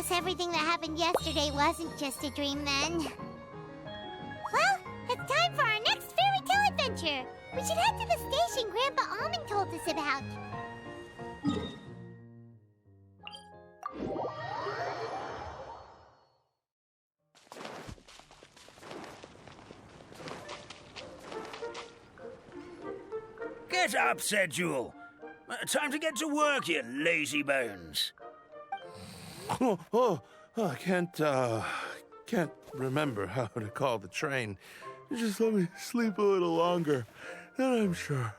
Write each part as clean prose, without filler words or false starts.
guess everything that happened yesterday wasn't just a dream then. Well, it's time for our next fairy tale adventure. We should head to the station Grandpa Almond told us about. Get up, said Jewel. Time to get to work, you lazy bones. I can't remember how to call the train. Just let me sleep a little longer, then I'm sure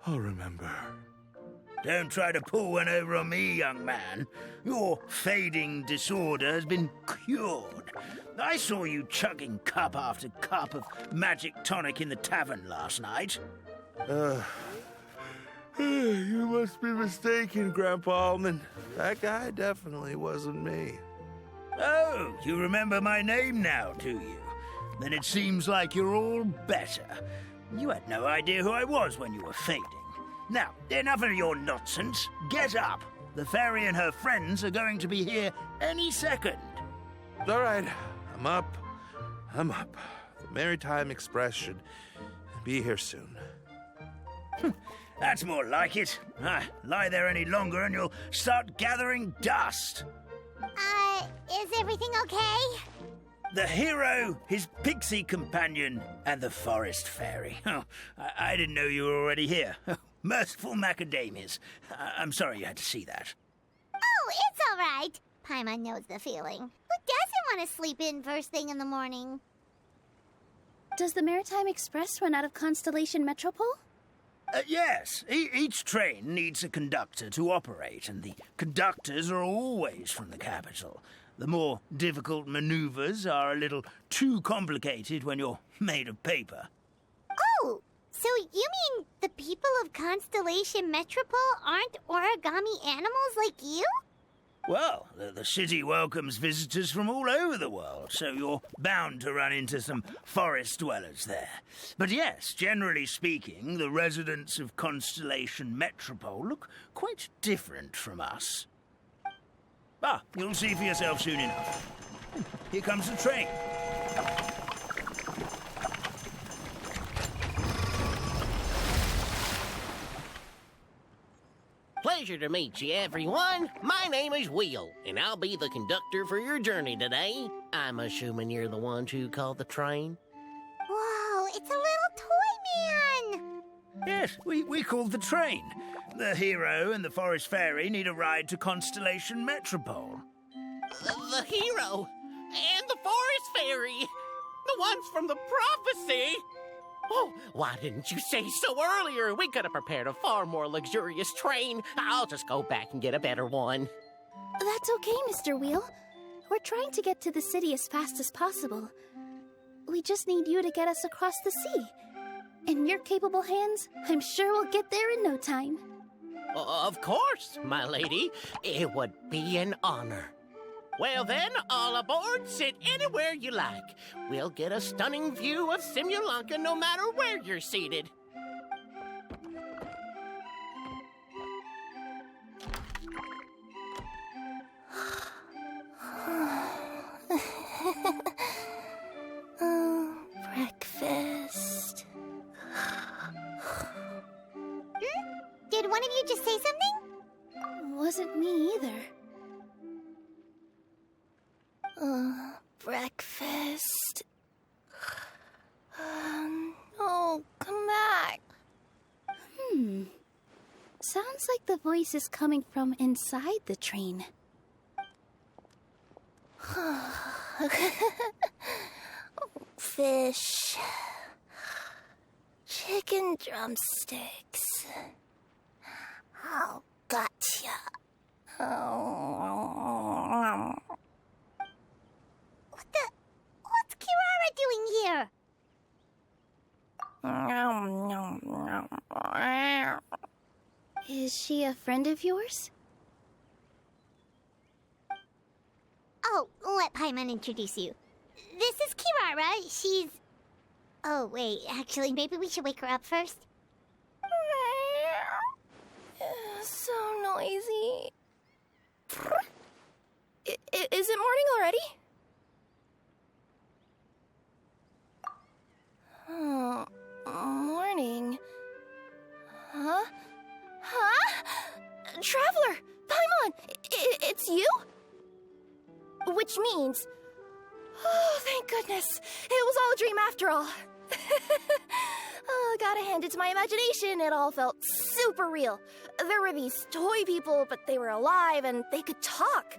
I'll remember. Don't try to pull one over on me, young man. Your fading disorder has been cured. I saw you chugging cup after cup of magic tonic in the tavern last night. You must be mistaken, Grandpa Almond. That guy definitely wasn't me. Oh, you remember my name now, do you? Then it seems like you're all better. You had no idea who I was when you were fading. Now, enough of your nonsense. Get up. The fairy and her friends are going to be here any second. All right, I'm up. The Maritime Express should be here soon. That's more like it. Lie there any longer and you'll start gathering dust. Is everything okay? The hero, his pixie companion, and the forest fairy. Oh, I didn't know you were already here. Merciful macadamias. I'm sorry you had to see that. Oh, it's all right. Paimon knows the feeling. Who doesn't want to sleep in first thing in the morning? Does the Maritime Express run out of Constellation Metropole? Yes. Each train needs a conductor to operate, and the conductors are always from the capital. The more difficult maneuvers are a little too complicated when you're made of paper. Oh, so you mean the people of Constellation Metropole aren't origami animals like you? Well, the city welcomes visitors from all over the world, so you're bound to run into some forest dwellers there. But yes, generally speaking, the residents of Constellation Metropole look quite different from us. You'll see for yourself soon enough. Here comes the train. Pleasure to meet you, everyone. My name is Will, and I'll be the conductor for your journey today. I'm assuming you're the ones who called the train? Whoa, it's a little toy man! Yes, we called the train. The hero and the forest fairy need a ride to Constellation Metropole. The hero and the forest fairy, the ones from the prophecy. Oh, why didn't you say so earlier? We could have prepared a far more luxurious train. I'll just go back and get a better one. That's okay, Mr. Wheel. We're trying to get to the city as fast as possible. We just need you to get us across the sea. In your capable hands, I'm sure we'll get there in no time. Of course, my lady. It would be an honor. Well then, all aboard, sit anywhere you like. We'll get a stunning view of Simulanka no matter where you're seated. Breakfast. Did one of you just say something? Wasn't me either. Breakfast. No, come back. Sounds like the voice is coming from inside the train. Fish. Chicken drumsticks. Oh, gotcha. What's Kirara doing here? Is she a friend of yours? Oh, let Paimon introduce you. This is Kirara. She's... Oh, wait. Actually, maybe we should wake her up first. So noisy. Is it morning already? Oh, morning. Huh? Traveler! Paimon! It's you? Which means... Oh, thank goodness. It was all a dream after all. Oh, gotta hand it to my imagination. It all felt super real. There were these toy people, but they were alive and they could talk.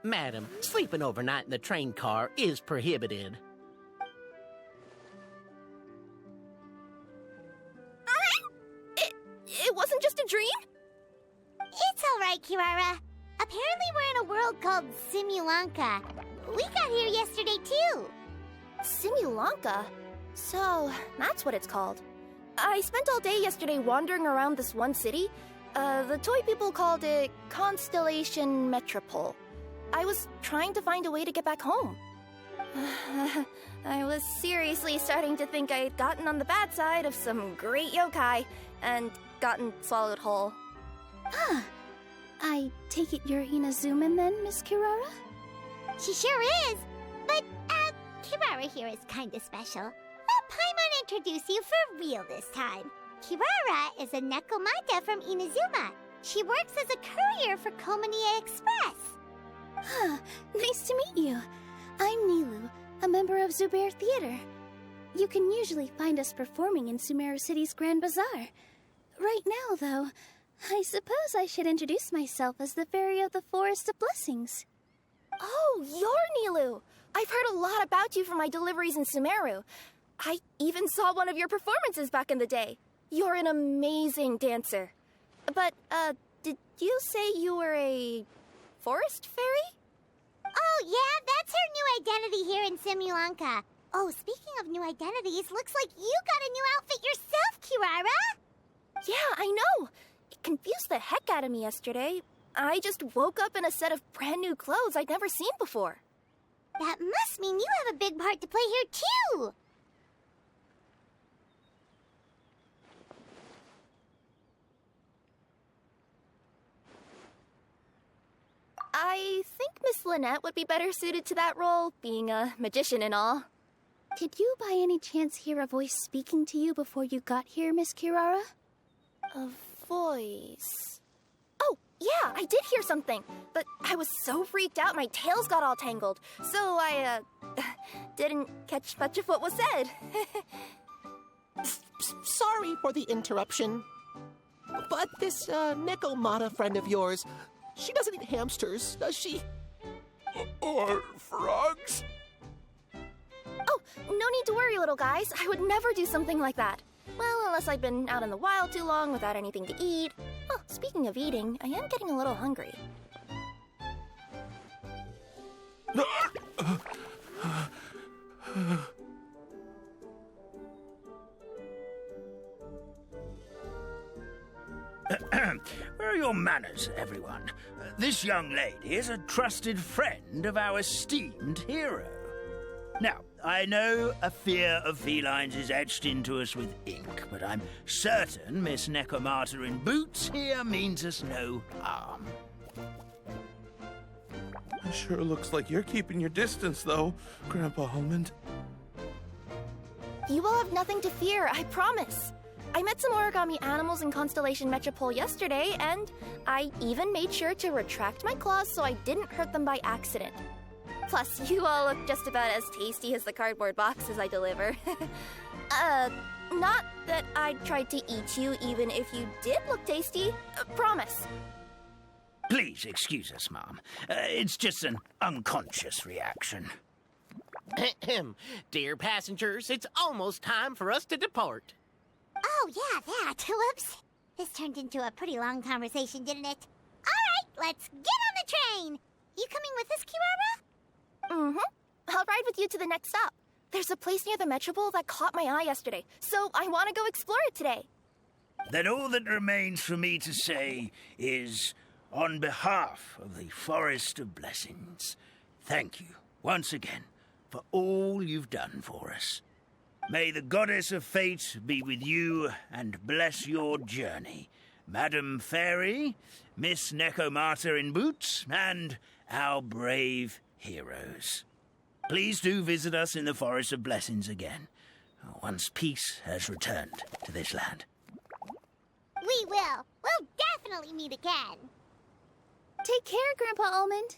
Madam, sleeping overnight in the train car is prohibited. It wasn't just a dream? It's all right, Kirara. Apparently we're in a world called Simulanka. We got here yesterday, too. Simulanka? So, that's what it's called. I spent all day yesterday wandering around this one city. The toy people called it Constellation Metropole. I was trying to find a way to get back home. I was seriously starting to think I had gotten on the bad side of some great yokai and gotten swallowed whole. I take it you're Inazuman then, Miss Kirara? She sure is. But, Kirara here is kinda special. Let Paimon introduce you for real this time. Kirara is a Nekomata from Inazuma. She works as a courier for Komanie Express. Nice to meet you. I'm Nilu, a member of Zubair Theater. You can usually find us performing in Sumeru City's Grand Bazaar. Right now, though, I suppose I should introduce myself as the Fairy of the Forest of Blessings. Oh, you're Nilu! I've heard a lot about you from my deliveries in Sumeru. I even saw one of your performances back in the day. You're an amazing dancer. But, did you say you were a forest fairy? Oh, yeah, that's her new identity here in Simulanka. Oh, speaking of new identities, looks like you got a new outfit yourself, Kirara! Yeah, I know! It confused the heck out of me yesterday. I just woke up in a set of brand new clothes I'd never seen before. That must mean you have a big part to play here, too! I think Miss Lynette would be better suited to that role, being a magician and all. Did you by any chance hear a voice speaking to you before you got here, Miss Kirara? A voice... Oh, yeah, I did hear something, but I was so freaked out my tails got all tangled, so I, didn't catch much of what was said. Sorry for the interruption, but this, Nekomata friend of yours, she doesn't eat hamsters, does she? Or frogs? Oh, no need to worry, little guys. I would never do something like that. Well, unless I've been out in the wild too long without anything to eat. Oh, speaking of eating, I am getting a little hungry. Where are your manners, everyone? This young lady is a trusted friend of our esteemed hero. Now, I know a fear of felines is etched into us with ink, but I'm certain Miss Nekomata in boots here means us no harm. It sure looks like you're keeping your distance, though, Grandpa Almond. You will have nothing to fear, I promise. I met some origami animals in Constellation Metropole yesterday, and I even made sure to retract my claws so I didn't hurt them by accident. Plus, you all look just about as tasty as the cardboard boxes I deliver. Not that I'd try to eat you even if you did look tasty. Promise. Please excuse us, Mom. It's just an unconscious reaction. Dear passengers, it's almost time for us to depart. Oh, yeah, that. Whoops. This turned into a pretty long conversation, didn't it? All right, let's get on the train. You coming with us, Kirara? Mm-hmm. I'll ride with you to the next stop. There's a place near the Metropole that caught my eye yesterday, so I want to go explore it today. Then all that remains for me to say is, on behalf of the Forest of Blessings, thank you once again for all you've done for us. May the goddess of fate be with you and bless your journey Madam Fairy, Miss Nekomata in boots, and our brave heroes. Please do visit us in the Forest of Blessings again, once peace has returned to this land. We will. We'll definitely meet again. Take care, Grandpa Almond.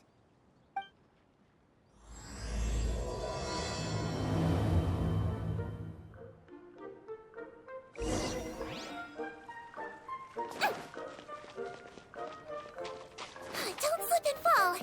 Don't slip and fall.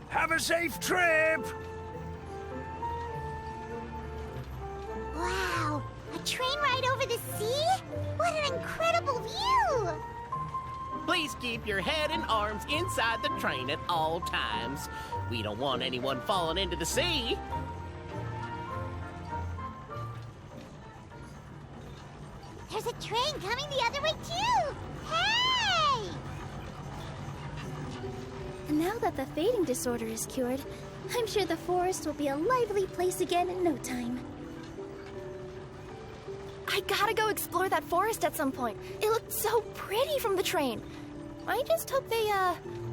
Have a safe trip! Wow, a train ride over the sea? What an incredible view! Please keep your head and arms inside the train at all times. We don't want anyone falling into the sea. There's a train coming the other way too! Hey! Now that the fading disorder is cured, I'm sure the forest will be a lively place again in no time. I gotta go explore that forest at some point. It looked so pretty from the train. I just hope they,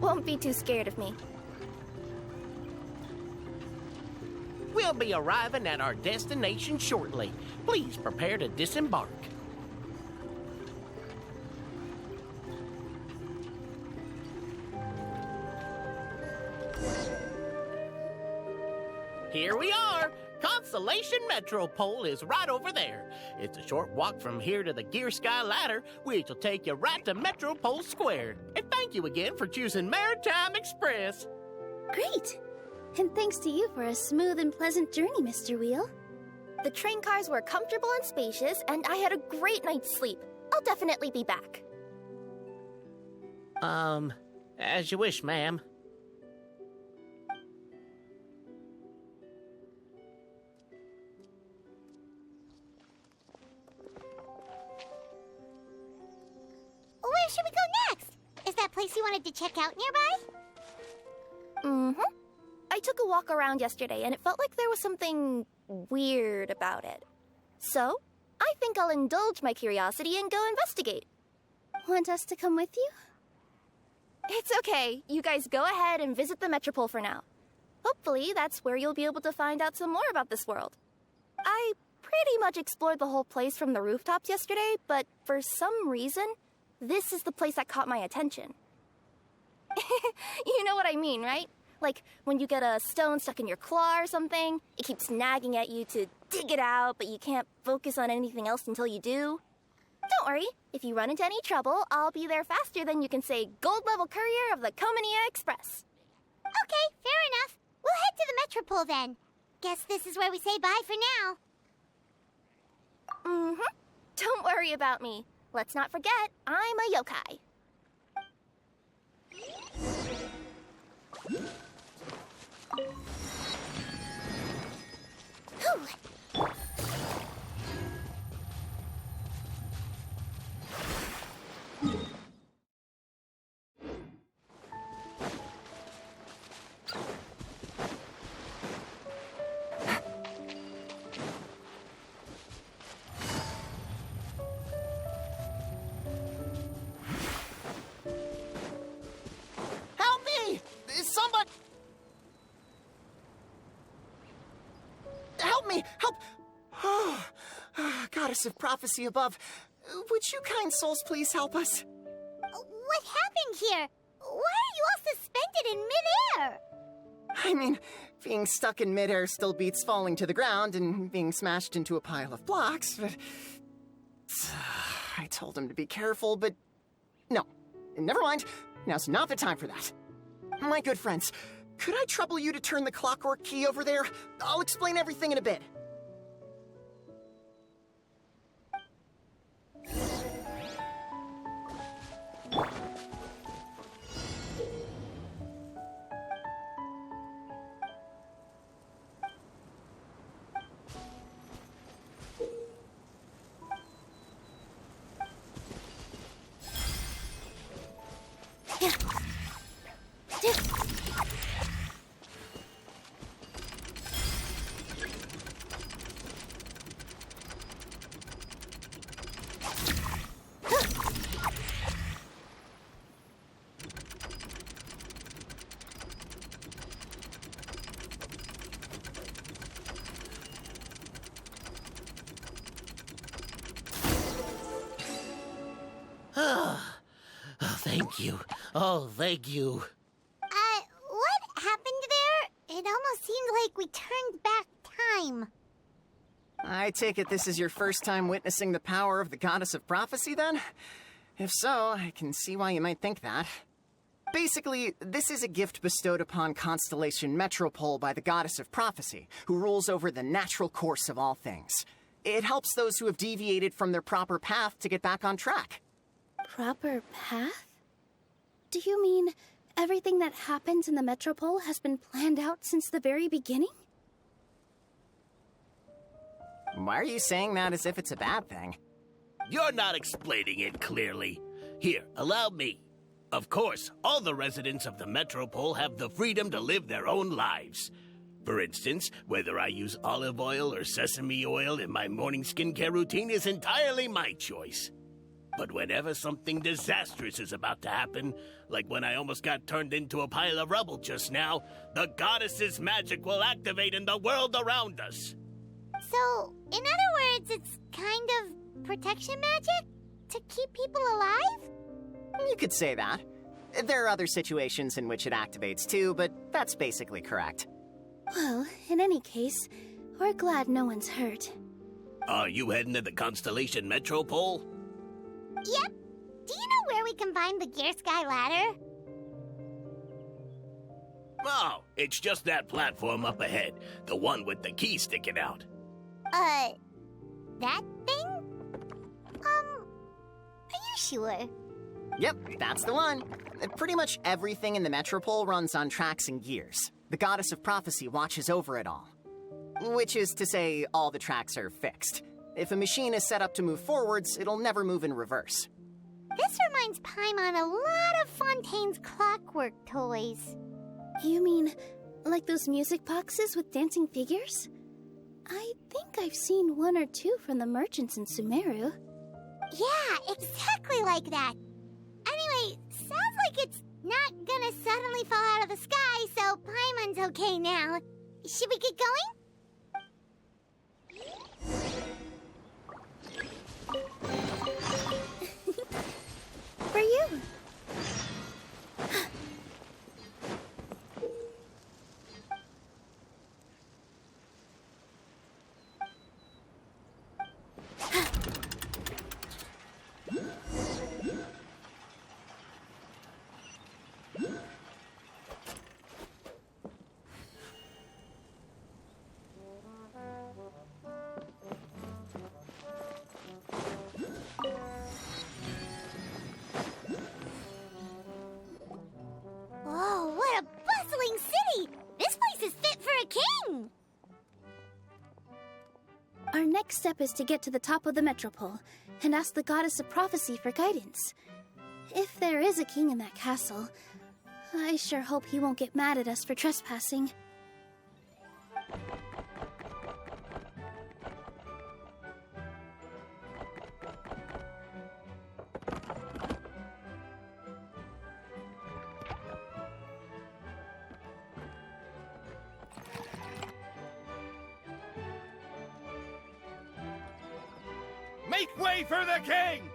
won't be too scared of me. We'll be arriving at our destination shortly. Please prepare to disembark. Here we are! Constellation Metropole is right over there. It's a short walk from here to the Gear Sky Ladder, which will take you right to Metropole Square. And thank you again for choosing Maritime Express. Great! And thanks to you for a smooth and pleasant journey, Mr. Wheel. The train cars were comfortable and spacious, and I had a great night's sleep. I'll definitely be back. As you wish, ma'am. Where should we go next? Is that place you wanted to check out nearby? Mm-hmm. I took a walk around yesterday, and it felt like there was something weird about it. So, I think I'll indulge my curiosity and go investigate. Want us to come with you? It's okay. You guys go ahead and visit the Metropole for now. Hopefully, that's where you'll be able to find out some more about this world. I pretty much explored the whole place from the rooftops yesterday, but for some reason, this is the place that caught my attention. You know what I mean, right? Like, when you get a stone stuck in your claw or something, it keeps nagging at you to dig it out, but you can't focus on anything else until you do. Don't worry, if you run into any trouble, I'll be there faster than you can say gold-level courier of the Comania Express. Okay, fair enough. We'll head to the Metropole then. Guess this is where we say bye for now. Mm-hmm. Don't worry about me. Let's not forget, I'm a yokai. Help me! Somebody! Help me! Help! Oh, Goddess of prophecy above, would you kind souls please help us? What happened here? Why are you all suspended in midair? I mean, being stuck in midair still beats falling to the ground and being smashed into a pile of blocks, but... I told him to be careful, but... No. Never mind. Now's not the time for that. My good friends, could I trouble you to turn the clockwork key over there? I'll explain everything in a bit. Thank you. Oh, thank you. What happened there? It almost seemed like we turned back time. I take it this is your first time witnessing the power of the Goddess of Prophecy, then? If so, I can see why you might think that. Basically, this is a gift bestowed upon Constellation Metropole by the Goddess of Prophecy, who rules over the natural course of all things. It helps those who have deviated from their proper path to get back on track. Proper path? Do you mean everything that happens in the Metropole has been planned out since the very beginning? Why are you saying that as if it's a bad thing? You're not explaining it clearly. Here, allow me. Of course, all the residents of the Metropole have the freedom to live their own lives. For instance, whether I use olive oil or sesame oil in my morning skincare routine is entirely my choice. But whenever something disastrous is about to happen, like when I almost got turned into a pile of rubble just now, the goddess's magic will activate in the world around us. So, in other words, it's kind of protection magic? To keep people alive? You could say that. There are other situations in which it activates too, but that's basically correct. Well, in any case, we're glad no one's hurt. Are you heading to the Constellation Metropole? Yep. Do you know where we can find the Gear Sky Ladder? Oh, it's just that platform up ahead. The one with the key sticking out. That thing? Are you sure? Yep, that's the one. Pretty much everything in the Metropole runs on tracks and gears. The Goddess of Prophecy watches over it all. Which is to say, all the tracks are fixed. If a machine is set up to move forwards, it'll never move in reverse. This reminds Paimon a lot of Fontaine's clockwork toys. You mean, like those music boxes with dancing figures? I think I've seen one or two from the merchants in Sumeru. Yeah, exactly like that. Anyway, sounds like it's not gonna suddenly fall out of the sky, so Paimon's okay now. Should we get going? For you. Whoa, what a bustling city! This place is fit for a king! Our next step is to get to the top of the Metropole and ask the Goddess of Prophecy for guidance. If there is a king in that castle, I sure hope he won't get mad at us for trespassing. Make way for the king!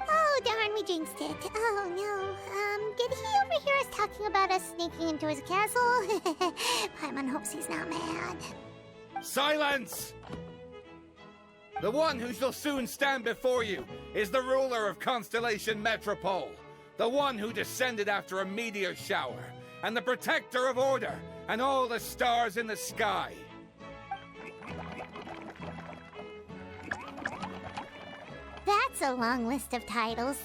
Oh, darn, we jinxed it. Oh, no. Did he overhear us talking about us sneaking into his castle? Paimon hopes he's not mad. Silence! The one who shall soon stand before you is the ruler of Constellation Metropole, the one who descended after a meteor shower, and the protector of order and all the stars in the sky. That's a long list of titles.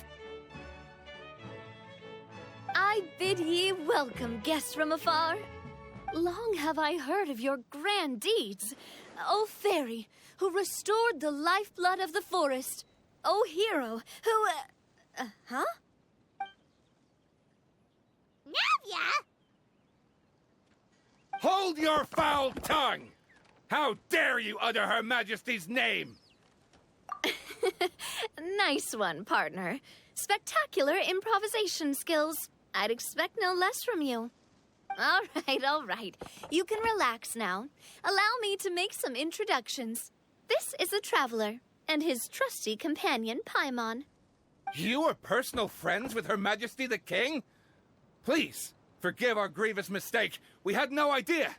I bid ye welcome, guests from afar. Long have I heard of your grand deeds. O fairy, who restored the lifeblood of the forest. O hero, who... huh? Navia? Hold your foul tongue! How dare you utter Her Majesty's name? Nice one, partner. Spectacular improvisation skills. I'd expect no less from you. All right. You can relax now. Allow me to make some introductions. This is the Traveler, and his trusty companion, Paimon. You are personal friends with Her Majesty the King? Please, forgive our grievous mistake. We had no idea.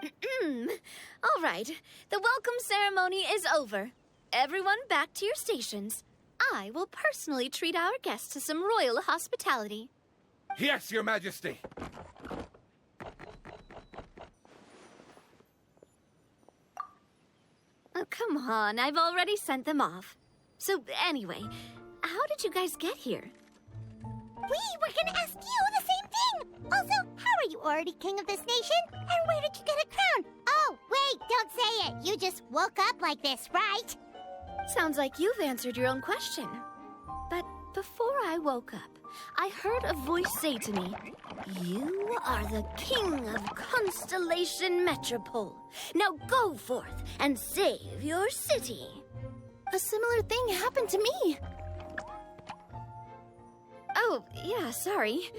All right. The welcome ceremony is over. Everyone back to your stations. I will personally treat our guests to some royal hospitality. Yes, Your Majesty. Oh, come on. I've already sent them off. So, anyway, how did you guys get here? We were gonna ask you the same thing! Also, how are you already king of this nation? And where did you get a crown? Oh, wait, don't say it! You just woke up like this, right? Sounds like you've answered your own question. But before I woke up, I heard a voice say to me, "You are the king of Constellation Metropole. Now go forth and save your city." A similar thing happened to me. Oh, yeah, sorry.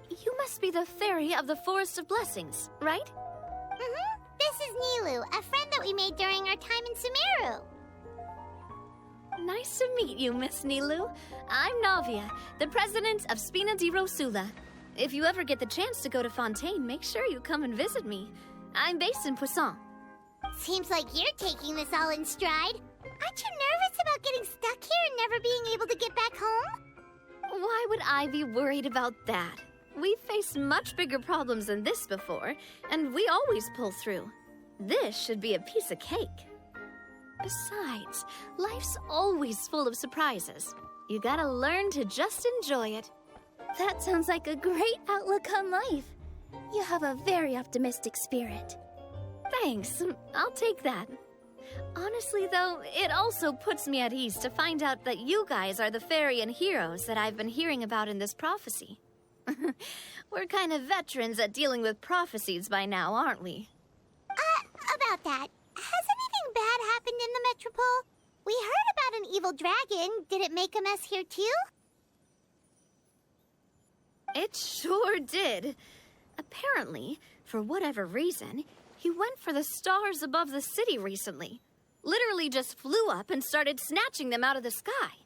You must be the fairy of the Forest of Blessings, right? Mm-hmm. This is Nilu, a friend that we made during our time in Sumeru. Nice to meet you, Miss Nilu. I'm Navia, the president of Spina di Rosula. If you ever get the chance to go to Fontaine, make sure you come and visit me. I'm based in Poisson. Seems like you're taking this all in stride. Aren't you nervous about getting stuck here and never being able to get back home? Why would I be worried about that? We've faced much bigger problems than this before, and we always pull through. This should be a piece of cake. Besides, life's always full of surprises. You gotta learn to just enjoy it. That sounds like a great outlook on life. You have a very optimistic spirit. Thanks, I'll take that. Honestly, though, it also puts me at ease to find out that you guys are the fairy and heroes that I've been hearing about in this prophecy. We're kind of veterans at dealing with prophecies by now, aren't we? About that, has anything bad happened in the Metropole? We heard about an evil dragon. Did it make a mess here too? It sure did. Apparently, for whatever reason, he went for the stars above the city recently. Literally just flew up and started snatching them out of the sky.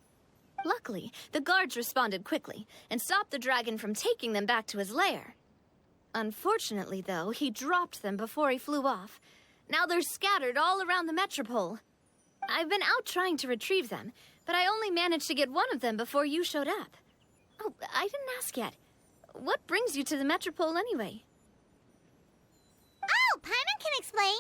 Luckily, the guards responded quickly and stopped the dragon from taking them back to his lair. Unfortunately, though, he dropped them before he flew off. Now they're scattered all around the Metropole. I've been out trying to retrieve them, but I only managed to get one of them before you showed up. Oh, I didn't ask yet. What brings you to the Metropole anyway? Oh, Paimon can explain.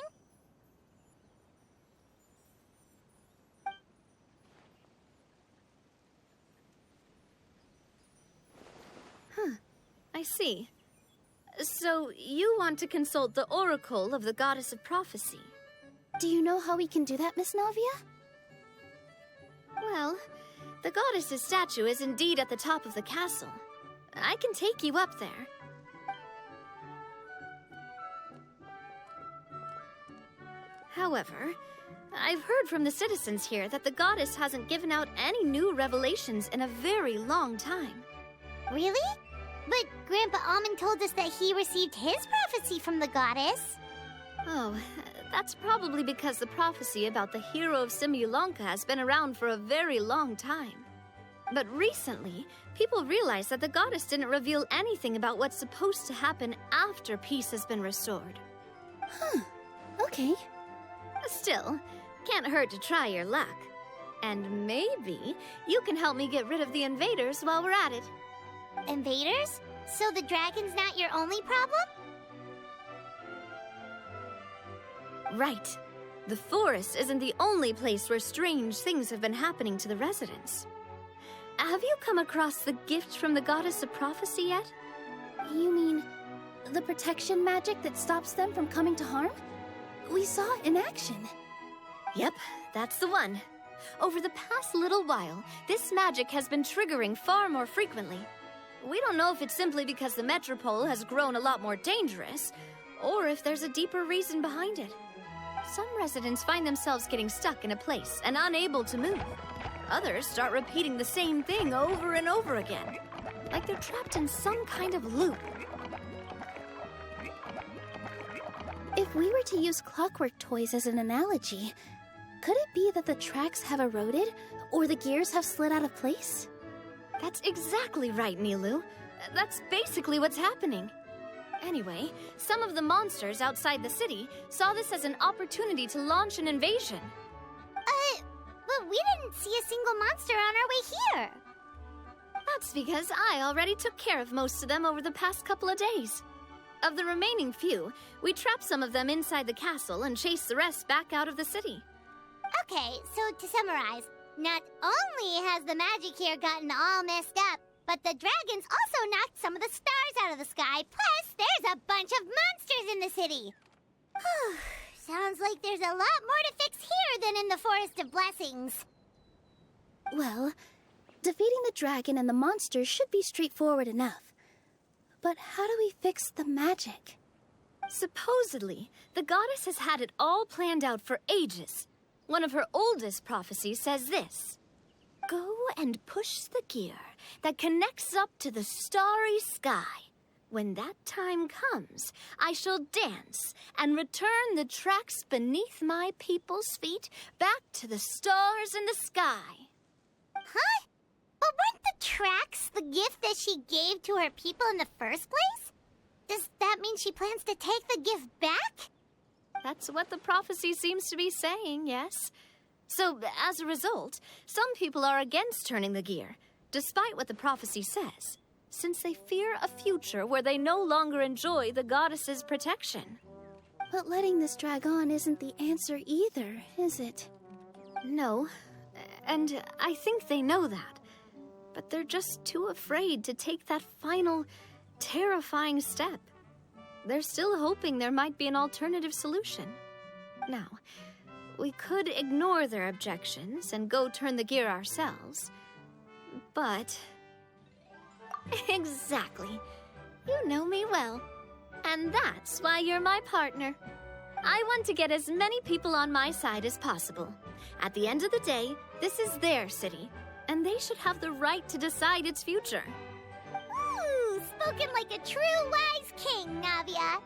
I see. So, you want to consult the Oracle of the Goddess of Prophecy. Do you know how we can do that, Miss Navia? Well, the goddess's statue is indeed at the top of the castle. I can take you up there. However, I've heard from the citizens here that the goddess hasn't given out any new revelations in a very long time. Really? But Grandpa Almond told us that he received his prophecy from the goddess. Oh, that's probably because the prophecy about the hero of Simulanka has been around for a very long time. But recently, people realized that the goddess didn't reveal anything about what's supposed to happen after peace has been restored. Okay. Still, can't hurt to try your luck. And maybe you can help me get rid of the invaders while we're at it. Invaders? So the dragon's not your only problem? Right. The forest isn't the only place where strange things have been happening to the residents. Have you come across the gift from the Goddess of Prophecy yet? You mean the protection magic that stops them from coming to harm? We saw it in action. Yep, that's the one. Over the past little while, this magic has been triggering far more frequently. We don't know if it's simply because the metropole has grown a lot more dangerous, or if there's a deeper reason behind it. Some residents find themselves getting stuck in a place and unable to move. Others start repeating the same thing over and over again, like they're trapped in some kind of loop. If we were to use clockwork toys as an analogy, could it be that the tracks have eroded, or the gears have slid out of place? That's exactly right, Nilu. That's basically what's happening. Anyway, some of the monsters outside the city saw this as an opportunity to launch an invasion. But we didn't see a single monster on our way here. That's because I already took care of most of them over the past couple of days. Of the remaining few, we trapped some of them inside the castle and chased the rest back out of the city. Okay, so to summarize, not only has the magic here gotten all messed up, but the dragons also knocked some of the stars out of the sky, plus there's a bunch of monsters in the city. Sounds like there's a lot more to fix here than in the Forest of Blessings. Well, defeating the dragon and the monsters should be straightforward enough. But how do we fix the magic? Supposedly, the goddess has had it all planned out for ages. One of her oldest prophecies says this: "Go and push the gear that connects up to the starry sky. When that time comes, I shall dance and return the tracks beneath my people's feet back to the stars in the sky." Huh? But weren't the tracks the gift that she gave to her people in the first place? Does that mean she plans to take the gift back? That's what the prophecy seems to be saying, yes. So, as a result, some people are against turning the gear, despite what the prophecy says, since they fear a future where they no longer enjoy the goddess's protection. But letting this drag on isn't the answer either, is it? No, and I think they know that. But they're just too afraid to take that final, terrifying step. They're still hoping there might be an alternative solution. Now, we could ignore their objections and go turn the gear ourselves, but... Exactly. You know me well. And that's why you're my partner. I want to get as many people on my side as possible. At the end of the day, this is their city, and they should have the right to decide its future. Ooh, spoken like a true wise king, Navia.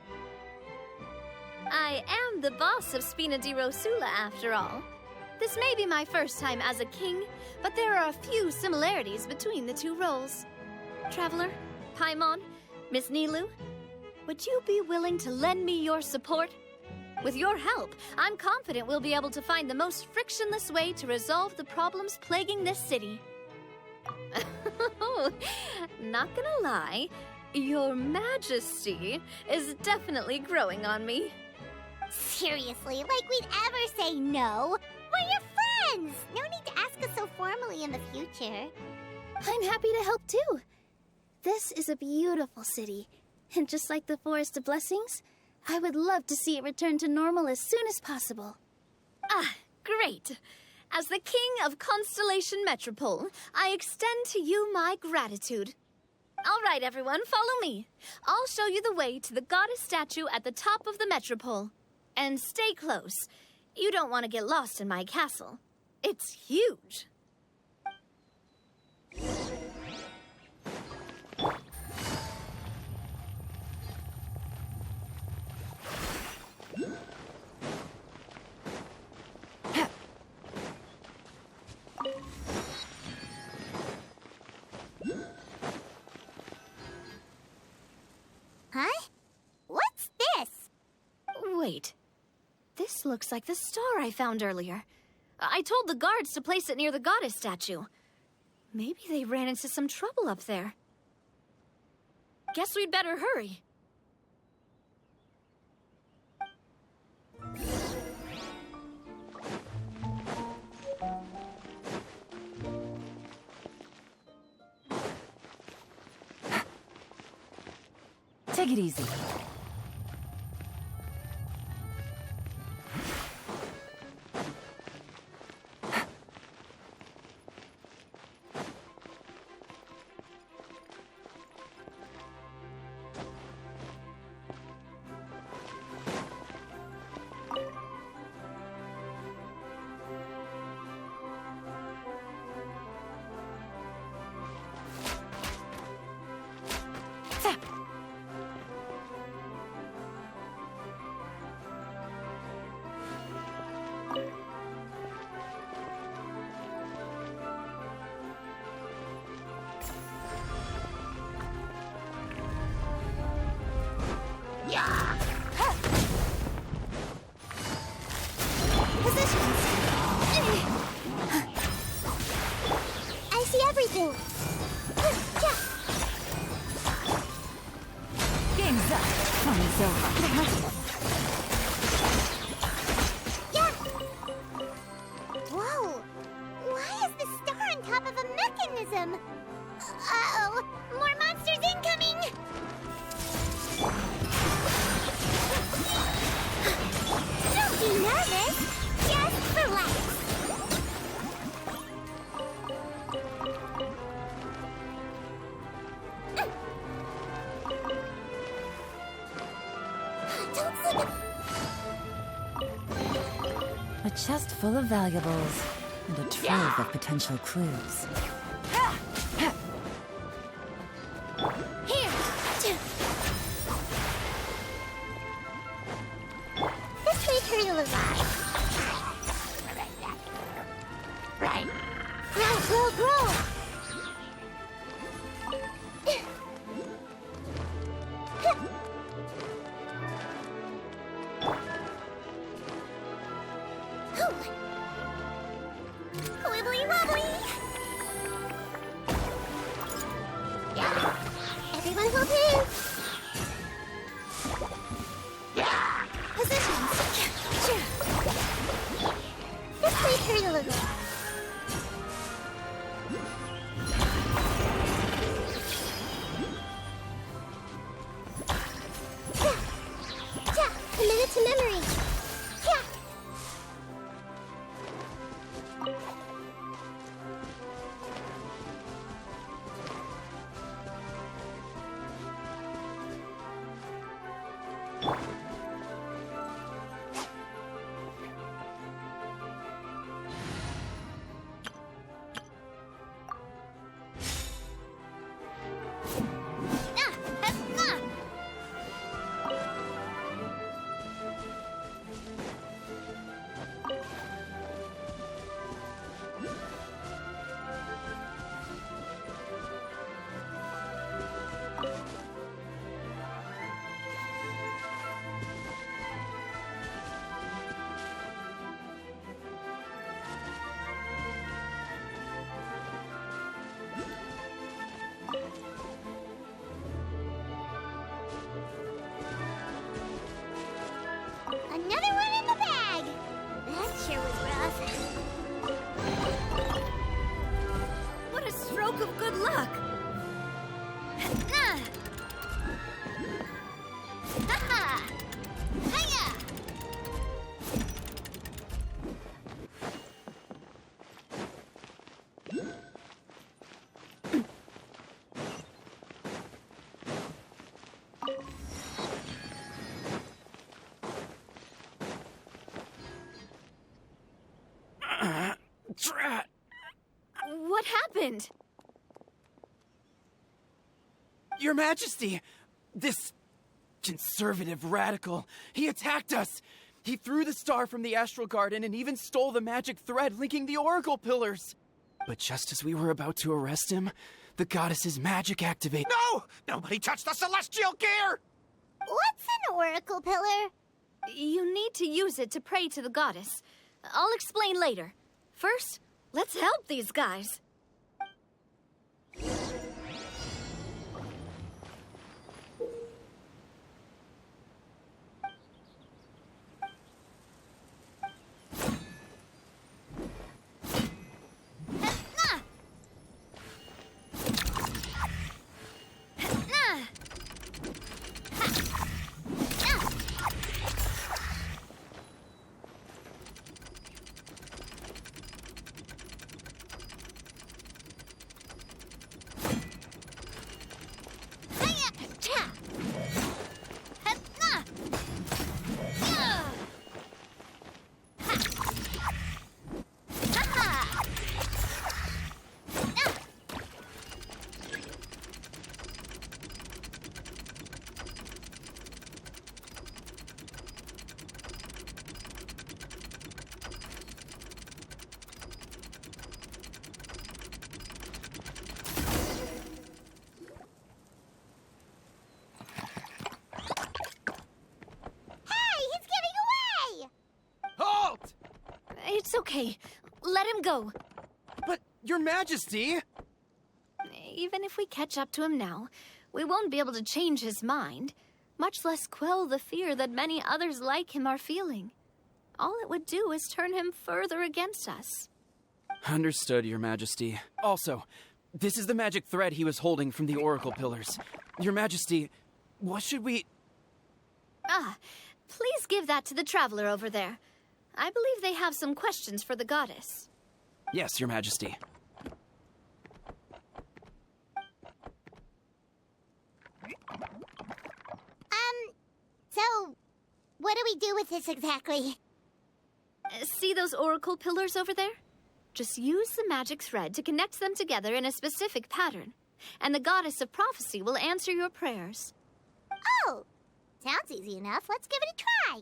I am the boss of Spina di Rosula, after all. This may be my first time as a king, but there are a few similarities between the two roles. Traveler, Paimon, Miss Nilu, would you be willing to lend me your support? With your help, I'm confident we'll be able to find the most frictionless way to resolve the problems plaguing this city. Not gonna lie, Your Majesty is definitely growing on me. Seriously, like we'd ever say no. We're your friends! No need to ask us so formally in the future. I'm happy to help too. This is a beautiful city, and just like the Forest of Blessings, I would love to see it return to normal as soon as possible. Ah, great. As the King of Constellation Metropole, I extend to you my gratitude. All right, everyone, follow me. I'll show you the way to the goddess statue at the top of the Metropole. And stay close. You don't want to get lost in my castle. It's huge. Huh? What's this? Wait. This looks like the star I found earlier. I told the guards to place it near the goddess statue. Maybe they ran into some trouble up there. Guess we'd better hurry. Take it easy. amazing! Game's up. Fun is over. Whoa! Why is the star on top of a mechanism? Uh-oh! More monsters incoming! Don't be nervous! Just relax! Don't slip! A chest full of valuables and a trove of potential clues. Here! This way turtle alive. Right. Grow, grow, grow! Wibbly wobbly! Everyone hold hands! Positions! This way turtle alive. Committed to memory. Yeah. Another one in the bag! That sure was rough. What a stroke of good luck! Ha! Hiya! Drat! What happened? Your Majesty! This conservative radical, he attacked us! He threw the star from the Astral Garden and even stole the magic thread linking the Oracle Pillars! But just as we were about to arrest him, the goddess's magic activated. No! Nobody touched the celestial gear! What's an oracle pillar? You need to use it to pray to the goddess. I'll explain later. First, let's help these guys. It's okay. Let him go. But, Your Majesty! Even if we catch up to him now, we won't be able to change his mind, much less quell the fear that many others like him are feeling. All it would do is turn him further against us. Understood, Your Majesty. Also, this is the magic thread he was holding from the Oracle Pillars. Your Majesty, what should we... Please give that to the traveler over there. I believe they have some questions for the goddess. Yes, Your Majesty. So, what do we do with this exactly? See those oracle pillars over there? Just use the magic thread to connect them together in a specific pattern, and the goddess of prophecy will answer your prayers. Oh, sounds easy enough. Let's give it a try.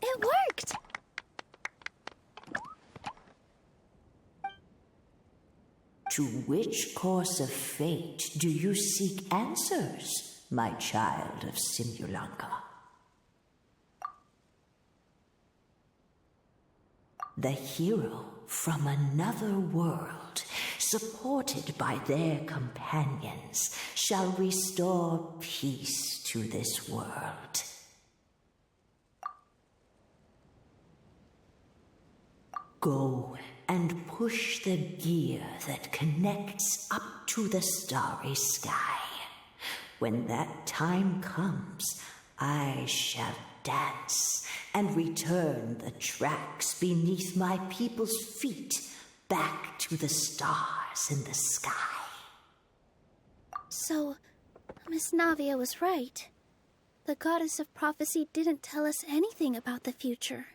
It worked! To which course of fate do you seek answers, my child of Simulanka? The hero from another world, supported by their companions, shall restore peace to this world. Go and push the gear that connects up to the starry sky. When that time comes, I shall dance and return the tracks beneath my people's feet back to the stars in the sky. So, Miss Navia was right. The goddess of prophecy didn't tell us anything about the future.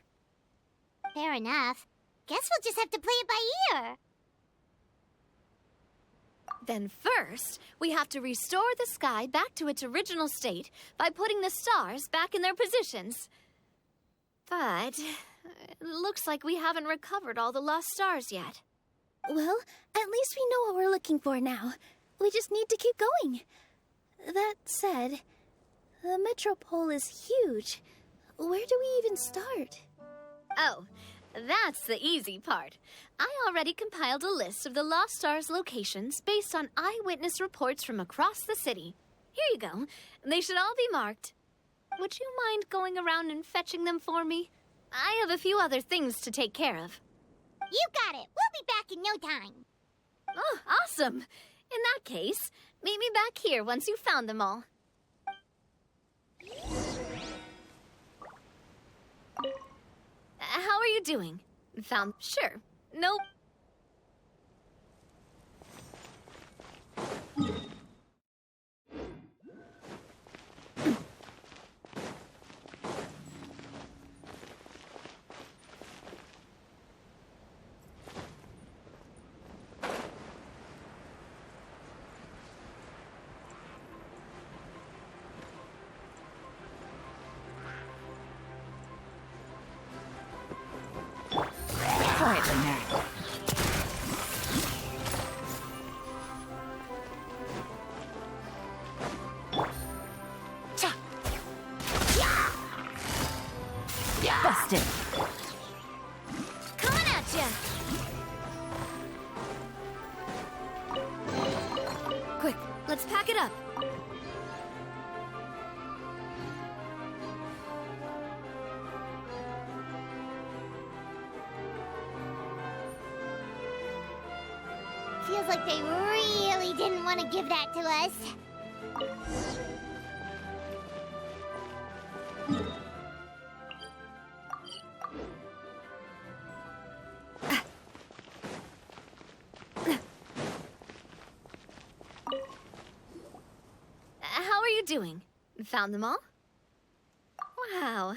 Fair enough. Guess we'll just have to play it by ear. Then first, we have to restore the sky back to its original state by putting the stars back in their positions. But it looks like we haven't recovered all the lost stars yet. Well, at least we know what we're looking for now. We just need to keep going. That said, the metropole is huge. Where do we even start? Oh, that's the easy part. I already compiled a list of the Lost Stars locations based on eyewitness reports from across the city. Here you go. They should all be marked. Would you mind going around and fetching them for me? I have a few other things to take care of. You got it. We'll be back in no time. Oh, awesome. In that case, meet me back here once you've found them all. How are you doing? Found... Sure. Nope. Quietly now. Busted. Coming at ya! Quick, let's pack it up. Feels like they really didn't want to give that to us. you doing? Found them all? Wow.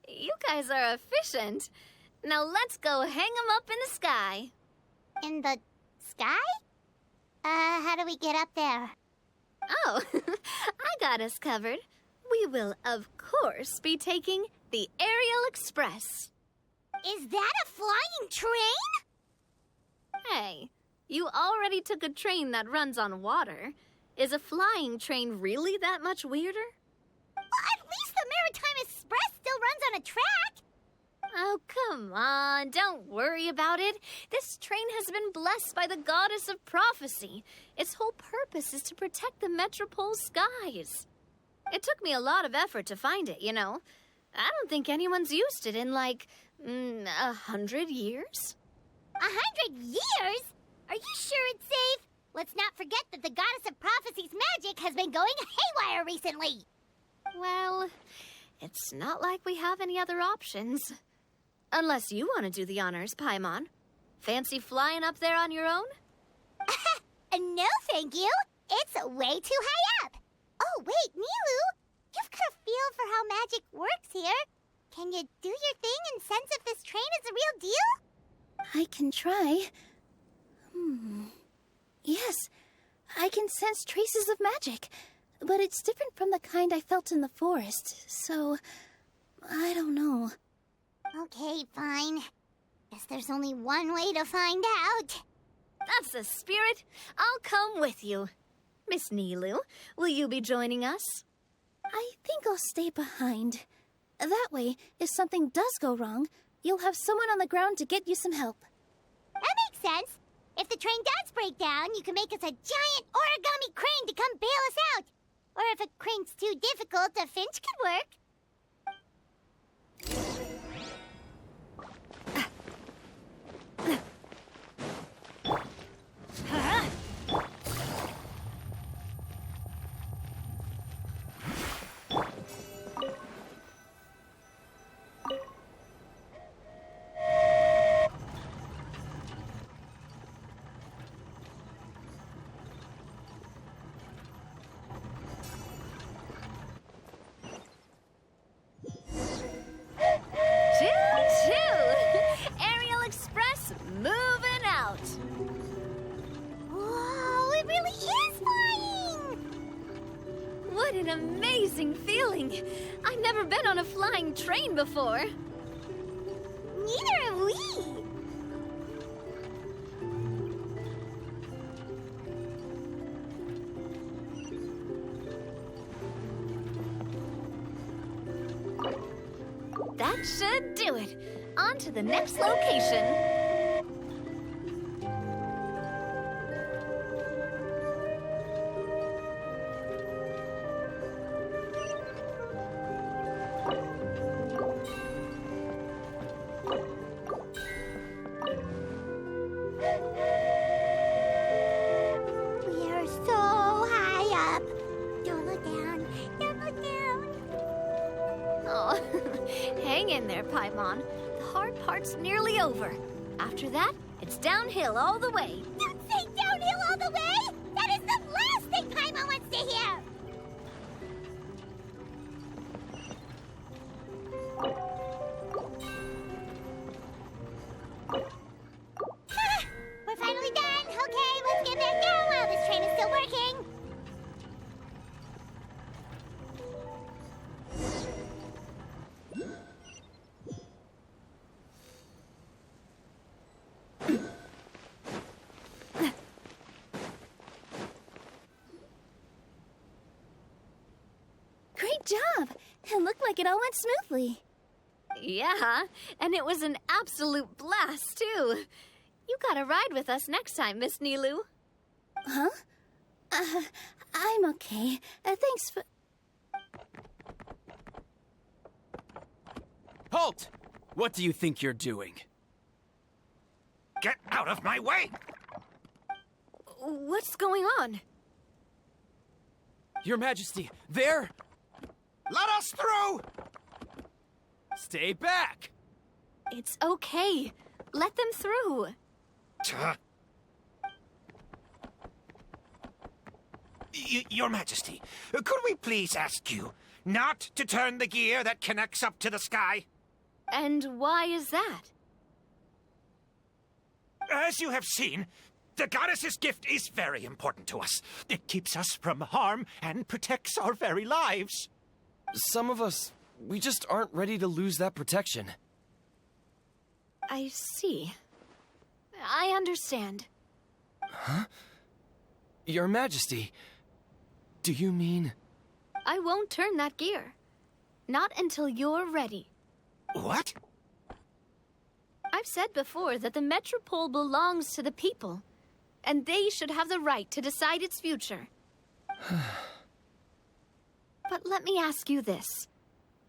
You guys are efficient. Now let's go hang them up in the sky. In the sky? How do we get up there? Oh, I got us covered. We will, of course, be taking the Aerial Express. Is that a flying train? Hey, you already took a train that runs on water. Is a flying train really that much weirder? Well, at least the Maritime Express still runs on a track. Oh, come on. Don't worry about it. This train has been blessed by the goddess of prophecy. Its whole purpose is to protect the Metropole's skies. It took me a lot of effort to find it, you know. I don't think anyone's used it in, like, 100 years. 100 years? Are you sure it's safe? Let's not forget that the goddess of prophecy's magic has been going haywire recently. Well, it's not like we have any other options. Unless you want to do the honors, Paimon. Fancy flying up there on your own? No, thank you. It's way too high up. Oh, wait, Nilu. You've got a feel for how magic works here. Can you do your thing and sense if this train is a real deal? I can try. Yes, I can sense traces of magic, but it's different from the kind I felt in the forest, so I don't know. Okay, fine. Guess there's only one way to find out. That's the spirit. I'll come with you. Miss Nilu, will you be joining us? I think I'll stay behind. That way, if something does go wrong, you'll have someone on the ground to get you some help. That makes sense. If the train does break down, you can make us a giant origami crane to come bail us out. Or if a crane's too difficult, a finch could work. What an amazing feeling! I've never been on a flying train before. Neither have we! That should do it. On to the next location. Hang in there, Paimon. The hard part's nearly over. After that, it's downhill all the way. Don't say downhill all the way! That is the last thing Paimon wants to hear! We're finally done! Okay, let's get back down while this train is still working! Great job! It looked like it all went smoothly. Yeah, and it was an absolute blast, too. You gotta ride with us next time, Miss Nilu. Huh? I'm okay. Thanks for... Halt! What do you think you're doing? Get out of my way! What's going on? Your Majesty, there! Let us through! Stay back! It's okay. Let them through. Your Majesty, could we please ask you not to turn the gear that connects up to the sky? And why is that? As you have seen, the goddess's gift is very important to us. It keeps us from harm and protects our very lives. Some of us, we just aren't ready to lose that protection. I see. I understand. Huh? Your Majesty, do you mean... I won't turn that gear. Not until you're ready. What? I've said before that the Metropole belongs to the people, and they should have the right to decide its future. But let me ask you this.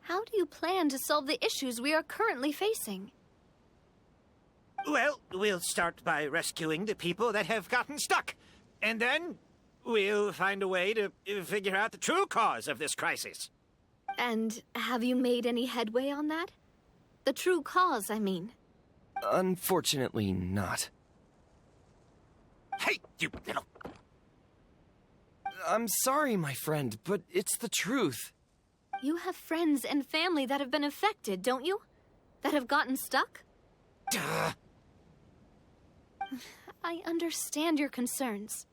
How do you plan to solve the issues we are currently facing? Well, we'll start by rescuing the people that have gotten stuck. And then we'll find a way to figure out the true cause of this crisis. And have you made any headway on that? The true cause, I mean. Unfortunately not. Hey, you little... I'm sorry, my friend, but it's the truth. You have friends and family that have been affected, don't you? That have gotten stuck? Duh. I understand your concerns.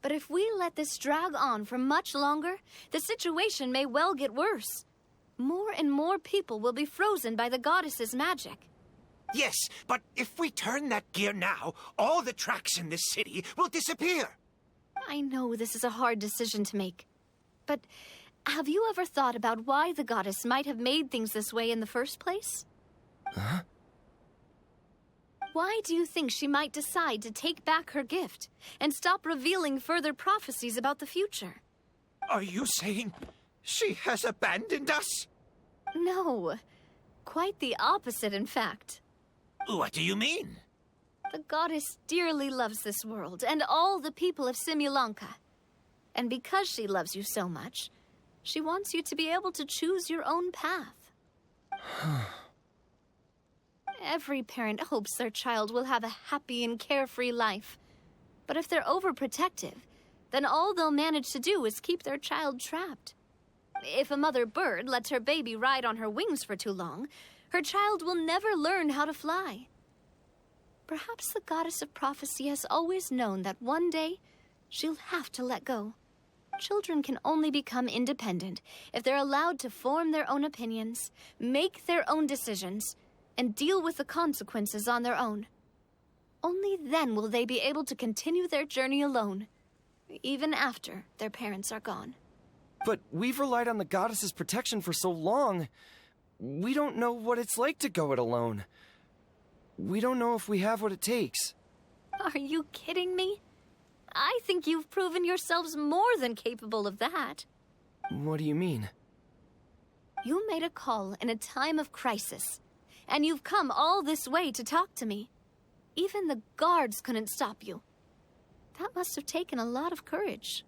But if we let this drag on for much longer, the situation may well get worse. More and more people will be frozen by the goddess's magic. Yes, but if we turn that gear now, all the tracks in this city will disappear. I know this is a hard decision to make. But have you ever thought about why the goddess might have made things this way in the first place? Huh? Why do you think she might decide to take back her gift and stop revealing further prophecies about the future? Are you saying she has abandoned us? No. Quite the opposite, in fact. What do you mean? The goddess dearly loves this world and all the people of Simulanka. And because she loves you so much, she wants you to be able to choose your own path. Every parent hopes their child will have a happy and carefree life. But if they're overprotective, then all they'll manage to do is keep their child trapped. If a mother bird lets her baby ride on her wings for too long, her child will never learn how to fly. Perhaps the goddess of prophecy has always known that one day she'll have to let go. Children can only become independent if they're allowed to form their own opinions, make their own decisions, and deal with the consequences on their own. Only then will they be able to continue their journey alone, even after their parents are gone. But we've relied on the goddess's protection for so long. We don't know what it's like to go it alone. We don't know if we have what it takes. Are you kidding me? I think you've proven yourselves more than capable of that. What do you mean? You made a call in a time of crisis, and you've come all this way to talk to me. Even the guards couldn't stop you. That must have taken a lot of courage.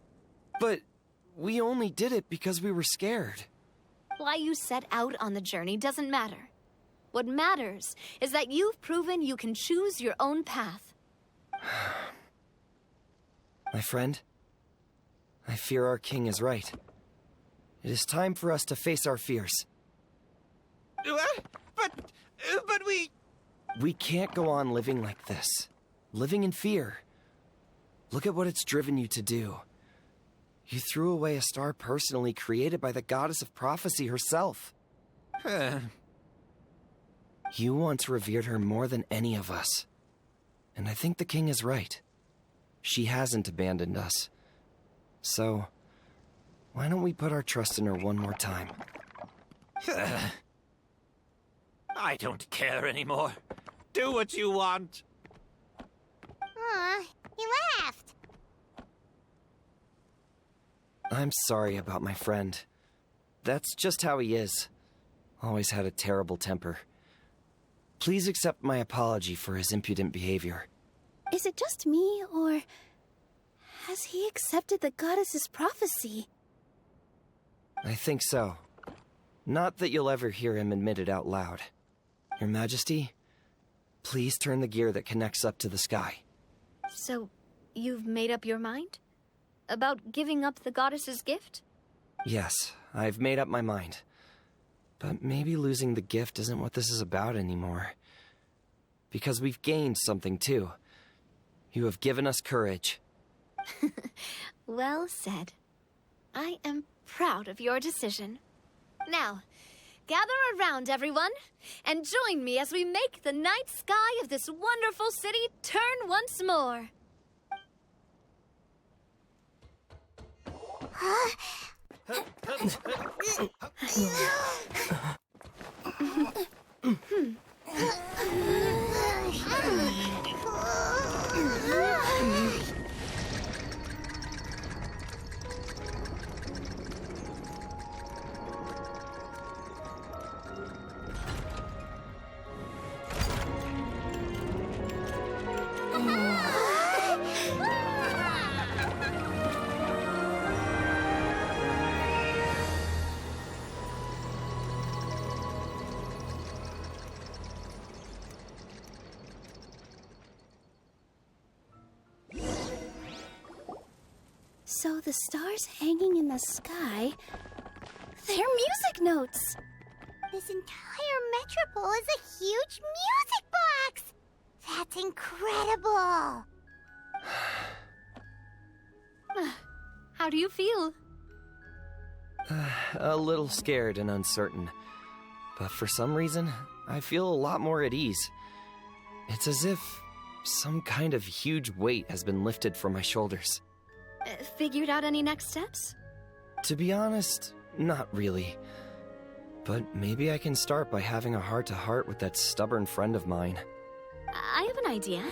But we only did it because we were scared. Why you set out on the journey doesn't matter. What matters is that you've proven you can choose your own path. My friend, I fear our king is right. It is time for us to face our fears. What? But we... We can't go on living like this. Living in fear. Look at what it's driven you to do. You threw away a star personally created by the goddess of prophecy herself. You once revered her more than any of us. And I think the king is right. She hasn't abandoned us. So, why don't we put our trust in her one more time? I don't care anymore. Do what you want. Aw, he laughed. I'm sorry about my friend. That's just how he is. Always had a terrible temper. Please accept my apology for his impudent behavior. Is it just me, or has he accepted the goddess's prophecy? I think so. Not that you'll ever hear him admit it out loud. Your Majesty, please turn the gear that connects up to the sky. So, you've made up your mind? About giving up the goddess's gift? Yes, I've made up my mind. But maybe losing the gift isn't what this is about anymore. Because we've gained something too. You have given us courage. Well said. I am proud of your decision. Now, gather around, everyone, and join me as we make the night sky of this wonderful city turn once more. So the stars hanging in the sky, they're music notes. This entire metropole is a huge music box! That's incredible! How do you feel? A little scared and uncertain. But for some reason, I feel a lot more at ease. It's as if some kind of huge weight has been lifted from my shoulders. Figured out any next steps? To be honest, not really. But maybe I can start by having a heart-to-heart with that stubborn friend of mine. I have an idea.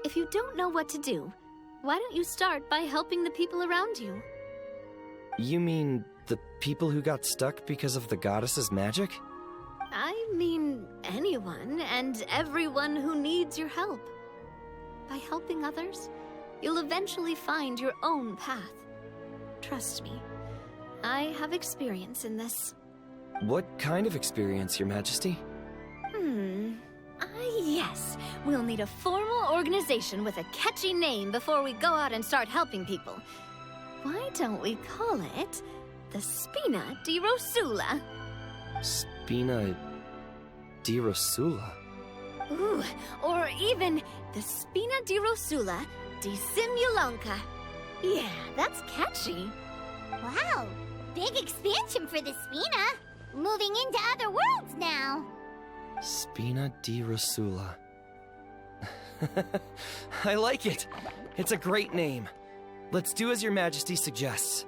If you don't know what to do, why don't you start by helping the people around you? You mean the people who got stuck because of the goddess's magic? I mean anyone and everyone who needs your help. By helping others, you'll eventually find your own path. Trust me, I have experience in this. What kind of experience, Your Majesty? Yes. We'll need a formal organization with a catchy name before we go out and start helping people. Why don't we call it the Spina di Rosula? Spina di Rosula? Ooh, or even the Spina di Rosula di Simulanka. Yeah, that's catchy. Wow, big expansion for the Spina. Moving into other worlds now. Spina di Rosula. I like it. It's a great name. Let's do as Your Majesty suggests.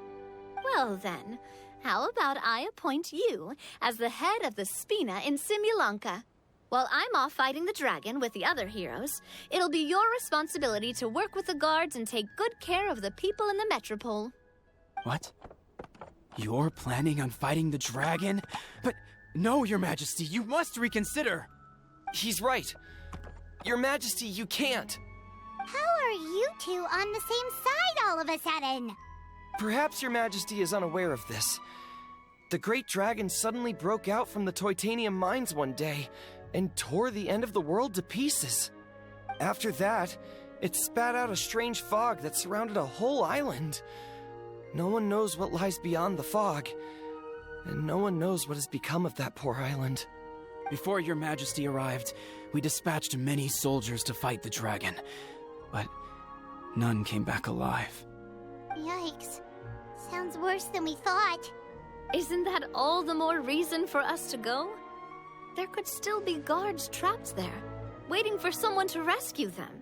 Well then, how about I appoint you as the head of the Spina in Simulanka? While I'm off fighting the dragon with the other heroes, it'll be your responsibility to work with the guards and take good care of the people in the metropole. What? You're planning on fighting the dragon? But no, Your Majesty, you must reconsider. He's right. Your Majesty, you can't. How are you two on the same side all of a sudden? Perhaps Your Majesty is unaware of this. The great dragon suddenly broke out from the Titanium mines one day and tore the end of the world to pieces. After that, it spat out a strange fog that surrounded a whole island. No one knows what lies beyond the fog, and no one knows what has become of that poor island. Before Your Majesty arrived, we dispatched many soldiers to fight the dragon, but none came back alive. Yikes. Sounds worse than we thought. Isn't that all the more reason for us to go? There could still be guards trapped there, waiting for someone to rescue them.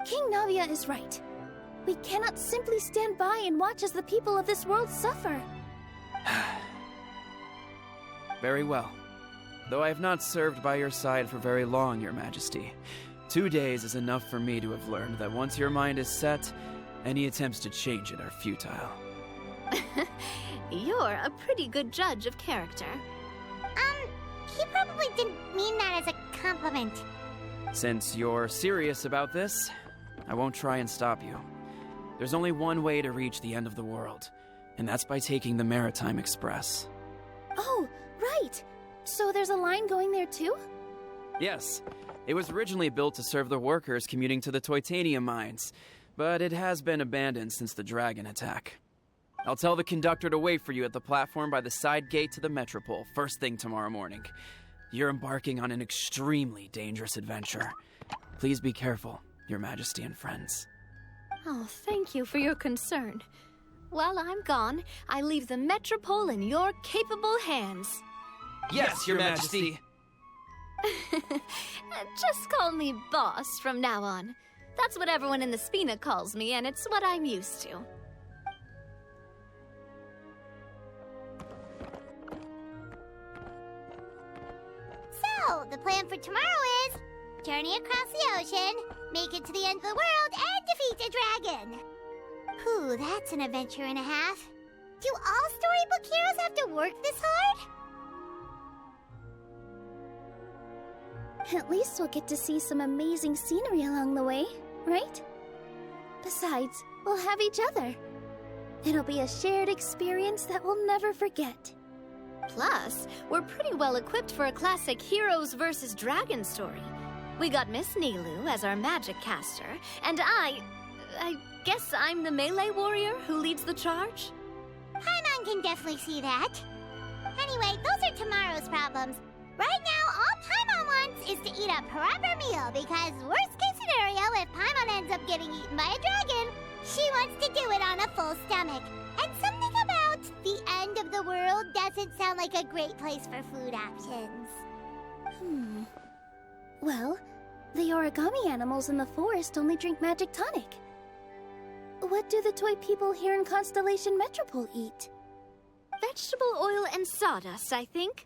King Navia is right. We cannot simply stand by and watch as the people of this world suffer. Very well. Though I have not served by your side for very long, Your Majesty, 2 days is enough for me to have learned that once your mind is set, any attempts to change it are futile. You're a pretty good judge of character. He probably didn't mean that as a compliment. Since you're serious about this, I won't try and stop you. There's only one way to reach the end of the world, and that's by taking the Maritime Express. Oh, right. So there's a line going there too? Yes. It was originally built to serve the workers commuting to the Titanium mines, but it has been abandoned since the dragon attack. I'll tell the conductor to wait for you at the platform by the side gate to the Metropole first thing tomorrow morning. You're embarking on an extremely dangerous adventure. Please be careful, Your Majesty and friends. Oh, thank you for your concern. While I'm gone, I leave the Metropole in your capable hands. Yes, Your Majesty. Just call me Boss from now on. That's what everyone in the Spina calls me, and it's what I'm used to. So, the plan for tomorrow is journey across the ocean, make it to the end of the world, and defeat a dragon. Whew, that's an adventure and a half. Do all storybook heroes have to work this hard? At least we'll get to see some amazing scenery along the way, right? Besides, we'll have each other. It'll be a shared experience that we'll never forget. Plus, we're pretty well equipped for a classic heroes versus dragon story. We got Miss Nilu as our magic caster, and I guess I'm the melee warrior who leads the charge? Paimon can definitely see that. Anyway, those are tomorrow's problems. Right now, all Paimon wants is to eat a proper meal, because worst case scenario, if Paimon ends up getting eaten by a dragon, she wants to do it on a full stomach. And something about the end of the world doesn't sound like a great place for food options. Well, the origami animals in the forest only drink magic tonic. What do the toy people here in Constellation Metropole eat? Vegetable oil and sawdust, I think.